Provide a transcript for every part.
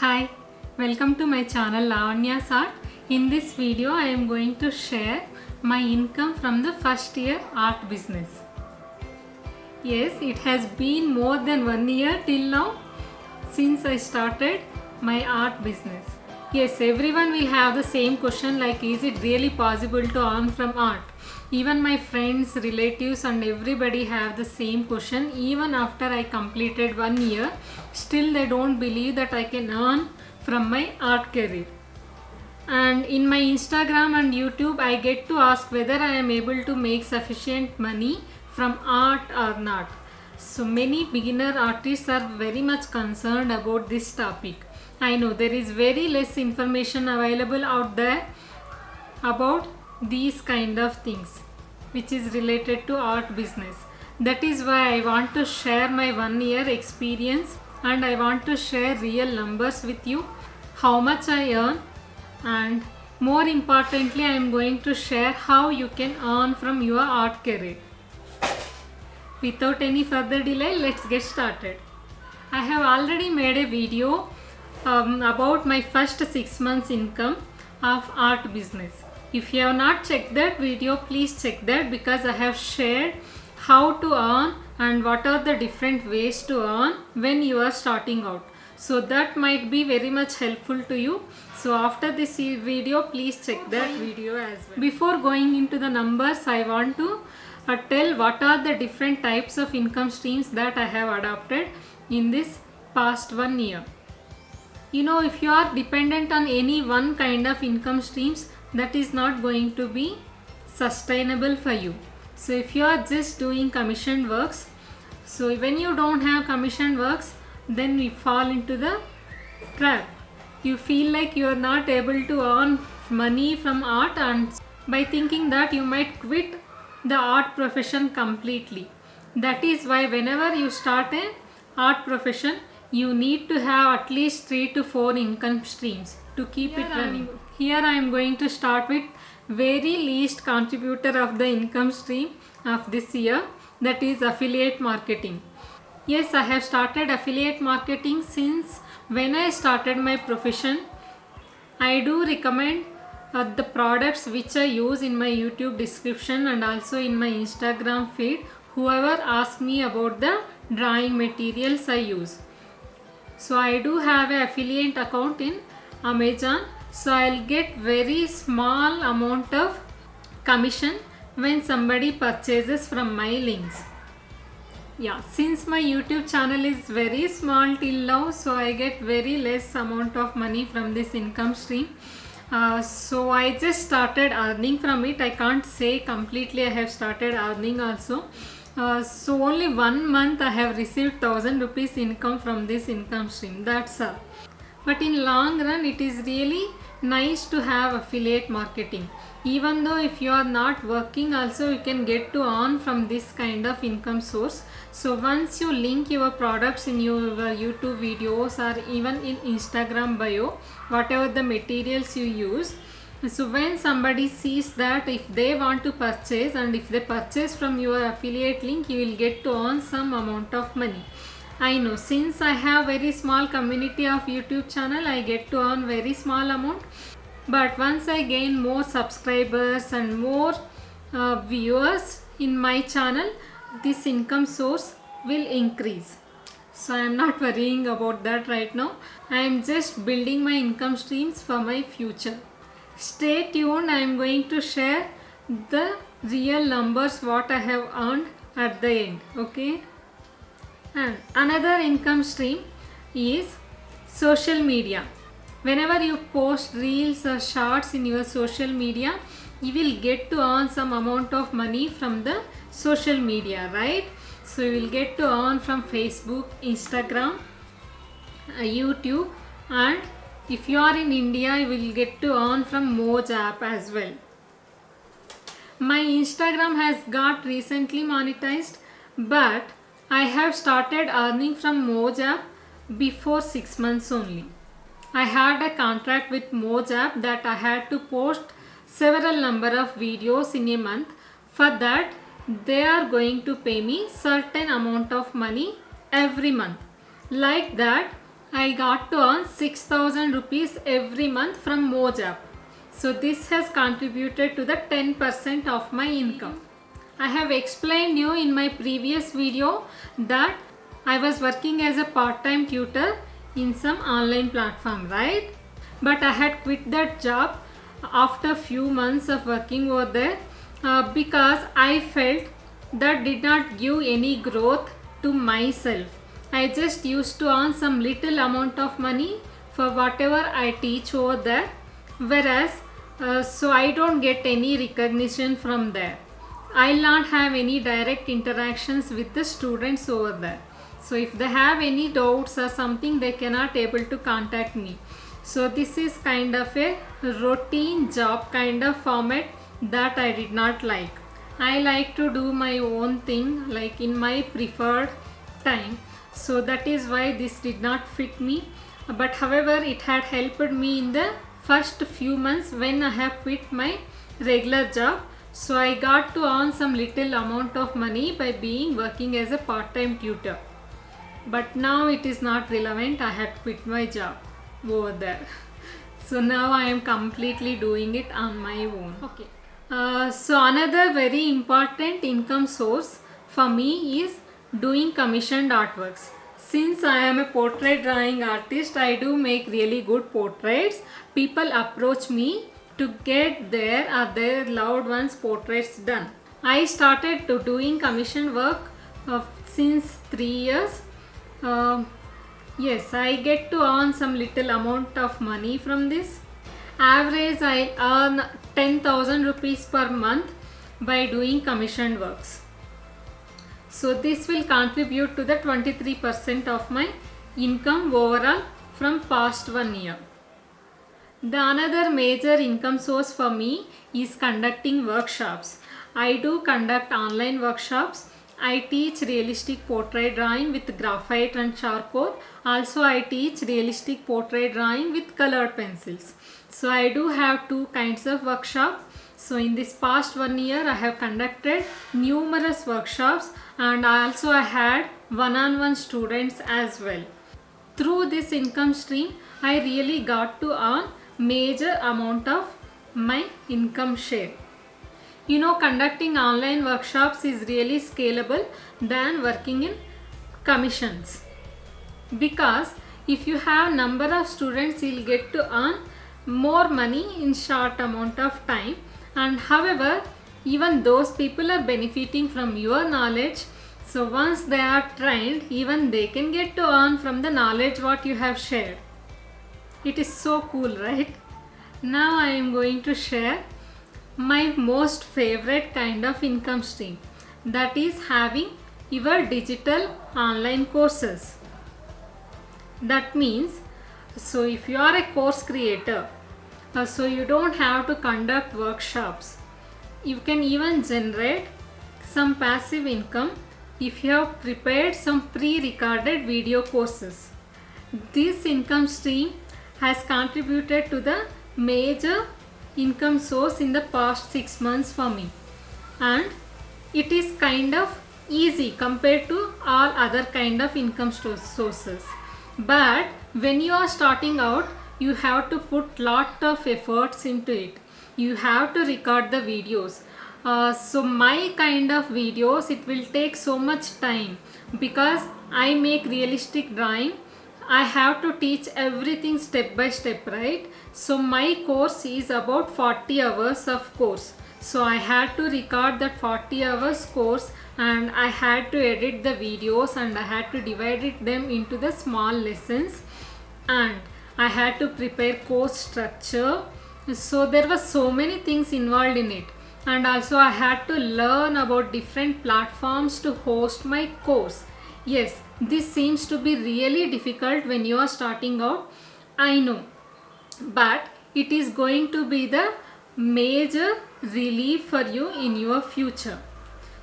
Hi, welcome to my channel Lavanya's Art. In this video I am going to share my income from the first year art business. Yes, it has been more than 1 year till now since I started my art business. Yes, everyone will have the same question like, is it really possible to earn from art? Even my friends, relatives and everybody have the same question. Even after I completed 1 year, still they don't believe that I can earn from my art career. And in my Instagram and YouTube, I get to ask whether I am able to make sufficient money from art or not. So many beginner artists are very much concerned about this topic. I know there is very less information available out there about these kind of things which is related to art business. That is why I want to share my 1 year experience and I want to share real numbers with you, how much I earn, and more importantly I am going to share how you can earn from your art career. Without any further delay, let's get started. I have already made a video about my first 6 months income of art business. If you have not checked that video, please check that, because I have shared how to earn and what are the different ways to earn when you are starting out. So that might be very much helpful to you. So after this video, please check that video as well. Before going into the numbers, I want to tell what are the different types of income streams that I have adopted in this past 1 year. You know, if you are dependent on any one kind of income streams, that is not going to be sustainable for you. So if you are just doing commission works, so when you don't have commission works, then we fall into the trap. You feel like you are not able to earn money from art, and by thinking that you might quit the art profession completely. That is why whenever you start a art profession, you need to have at least 3 to 4 income streams to keep it running. Here I am going to start with very least contributor of the income stream of this year, that is affiliate marketing. Yes, I have started affiliate marketing since when I started my profession. I do recommend the products which I use in my YouTube description and also in my Instagram feed, whoever asks me about the drawing materials I use. So I do have an affiliate account in Amazon, so I'll get very small amount of commission when somebody purchases from my links. Yeah, since my YouTube channel is very small till now, so I get very less amount of money from this income stream. So I just started earning from it. I can't say completely I have started earning also. So only 1 month I have received 1000 rupees income from this income stream. That's all. But in long run, it is really nice to have affiliate marketing. Even though if you are not working, also you can get to earn from this kind of income source. So once you link your products in your YouTube videos or even in Instagram bio, whatever the materials you use, so when somebody sees that, if they want to purchase and if they purchase from your affiliate link, you will get to earn some amount of money. I know, since I have very small community of YouTube channel, I get to earn very small amount. But once I gain more subscribers and more viewers in my channel, this income source will increase. So I am not worrying about that right now. I am just building my income streams for my future. Stay tuned, I am going to share the real numbers what I have earned at the end. Okay. And another income stream is social media. Whenever you post reels or shorts in your social media, you will get to earn some amount of money from the social media, right? So you will get to earn from Facebook, Instagram, YouTube, and if you are in India, you will get to earn from Moj app as well. My Instagram has got recently monetized, but I have started earning from Moj app before 6 months only. I had a contract with Moj app that I had to post several number of videos in a month. For that, they are going to pay me certain amount of money every month. Like that, I got to earn 6,000 rupees every month from Mojap. So this has contributed to the 10% of my income. I have explained you in my previous video that I was working as a part-time tutor in some online platform, right? But I had quit that job after few months of working over there because I felt that did not give any growth to myself. I just used to earn some little amount of money for whatever I teach over there, whereas so I don't get any recognition from there. I'll not have any direct interactions with the students over there. So if they have any doubts or something, they cannot able to contact me. So this is kind of a routine job kind of format that I did not like. I like to do my own thing like in my preferred time. So that is why this did not fit me. But however, it had helped me in the first few months when I have quit my regular job. So I got to earn some little amount of money by being working as a part-time tutor. But now it is not relevant. I had quit my job over there. So now I am completely doing it on my own. Okay. So another very important income source for me is doing commissioned artworks. Since I am a portrait drawing artist, I do make really good portraits. People approach me to get their loved ones' portraits done. I started to doing commission work since 3 years. Yes, I get to earn some little amount of money from this. Average I earn 10,000 rupees per month by doing commissioned works. So this will contribute to the 23% of my income overall from past 1 year. The another major income source for me is conducting workshops. I do conduct online workshops. I teach realistic portrait drawing with graphite and charcoal. Also I teach realistic portrait drawing with colored pencils. So I do have two kinds of workshops. So in this past 1 year I have conducted numerous workshops and also I had one-on-one students as well. Through this income stream I really got to earn major amount of my income share. You know, conducting online workshops is really scalable than working in commissions, because if you have number of students you'll get to earn more money in short amount of time, and however even those people are benefiting from your knowledge. So once they are trained, even they can get to earn from the knowledge what you have shared. It is so cool, right? Now I am going to share my most favorite kind of income stream, that is having your digital online courses. That means, so if you are a course creator, so you don't have to conduct workshops. You can even generate some passive income if you have prepared some pre-recorded video courses. This income stream has contributed to the major income source in the past 6 months for me, and it is kind of easy compared to all other kind of income sources. But when you are starting out, you have to put lot of efforts into it. You have to record the videos. So my kind of videos, it will take so much time because I make realistic drawing. I have to teach everything step by step, right? So my course is about 40 hours of course. So I had to record that 40 hours course, and I had to edit the videos, and I had to divide them into the small lessons, and I had to prepare course structure. So there were so many things involved in it, and also I had to learn about different platforms to host my course. Yes, this seems to be really difficult when you are starting out, I know, but it is going to be the major relief for you in your future.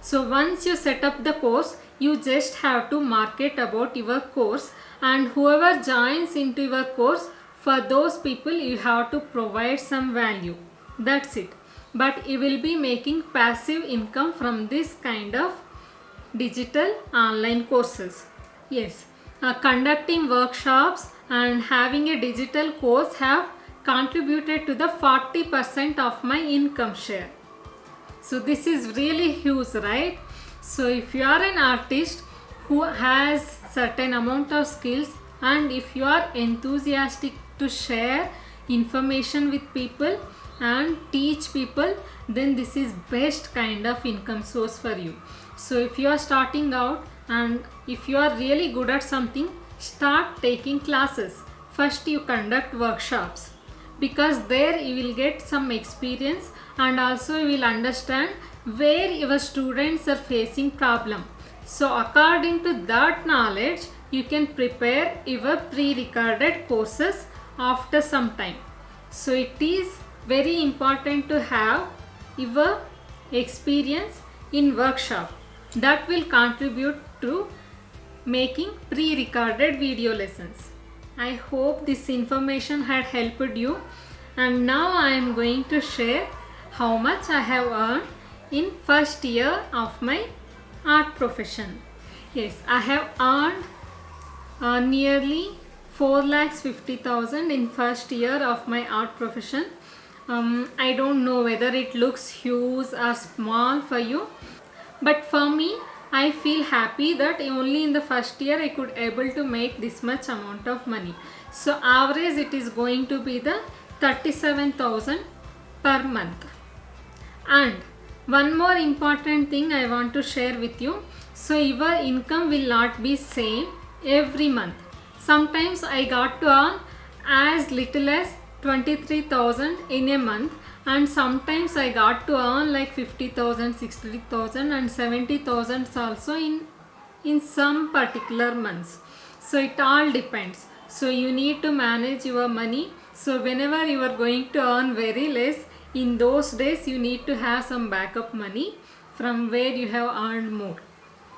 So once you set up the course, you just have to market about your course, and whoever joins into your course, for those people you have to provide some value. That's it. But you will be making passive income from this kind of digital online courses. Yes, conducting workshops and having a digital course have contributed to the 40% of my income share. So this is really huge, right? So if you are an artist who has certain amount of skills, and if you are enthusiastic to share information with people and teach people, then this is best kind of income source for you. So if you are starting out and if you are really good at something, start taking classes. First you conduct workshops, because there you will get some experience and also you will understand where your students are facing problem. So according to that knowledge, you can prepare your pre-recorded courses after some time. So it is very important to have your experience in workshop. That will contribute to making pre-recorded video lessons. I hope this information had helped you, and now I am going to share how much I have earned in first year of my art profession. Yes, I have earned nearly 4,50,000 in first year of my art profession. I don't know whether it looks huge or small for you, but for me, I feel happy that only in the first year I could able to make this much amount of money. So average it is going to be the 37,000 per month. And one more important thing I want to share with you. So your income will not be same every month. Sometimes I got to earn as little as 23,000 in a month, and sometimes I got to earn like 50,000, 60,000 and 70,000 also in some particular months. So it all depends. So you need to manage your money. So whenever you are going to earn very less, in those days you need to have some backup money from where you have earned more.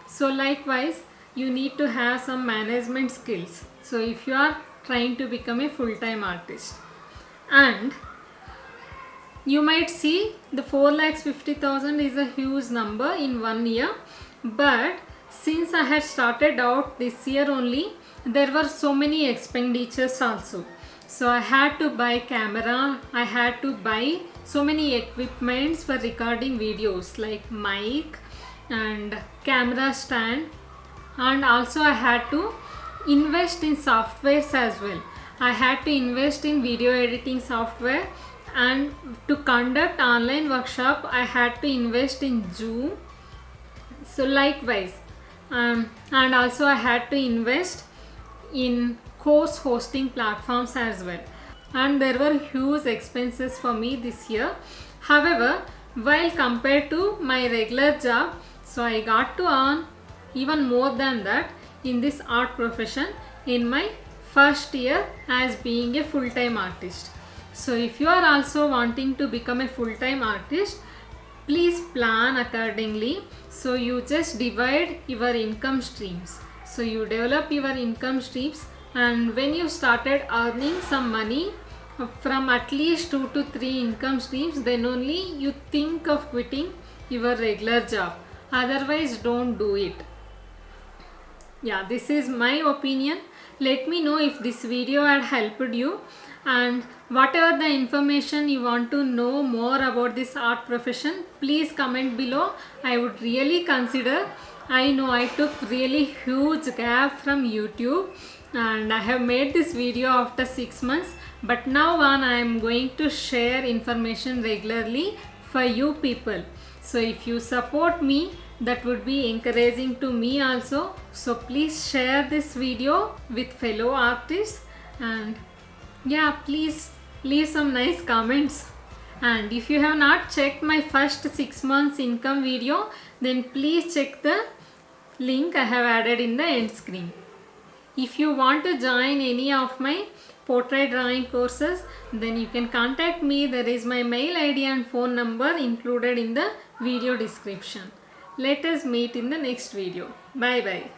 So likewise, you need to have some management skills. So if you are trying to become a full-time artist, and you might see the 4,50,000 is a huge number in 1 year, but since I had started out this year only, there were so many expenditures also. So I had to buy camera, I had to buy so many equipments for recording videos like mic and camera stand, and also I had to invest in softwares as well. I had to invest in video editing software, and to conduct online workshop I had to invest in Zoom. So likewise, and also I had to invest in course hosting platforms as well, and there were huge expenses for me this year. However, while compared to my regular job, so I got to earn even more than that in this art profession in my first year as being a full-time artist. So if you are also wanting to become a full-time artist, please plan accordingly. So you just divide your income streams. So you develop your income streams, and when you started earning some money from at least 2 to 3 income streams, then only you think of quitting your regular job. Otherwise, don't do it. Yeah, this is my opinion. Let me know if this video had helped you, and whatever the information you want to know more about this art profession, please comment below. I would really consider. I know I took really huge gap from YouTube, and I have made this video after 6 months, but now on I am going to share information regularly for you people. So if you support me, that would be encouraging to me also. So please share this video with fellow artists, and yeah, please leave some nice comments. And if you have not checked my first 6 months income video, then please check the link I have added in the end screen. If you want to join any of my portrait drawing courses, then you can contact me. There is my mail ID and phone number included in the video description. Let us meet in the next video. Bye bye.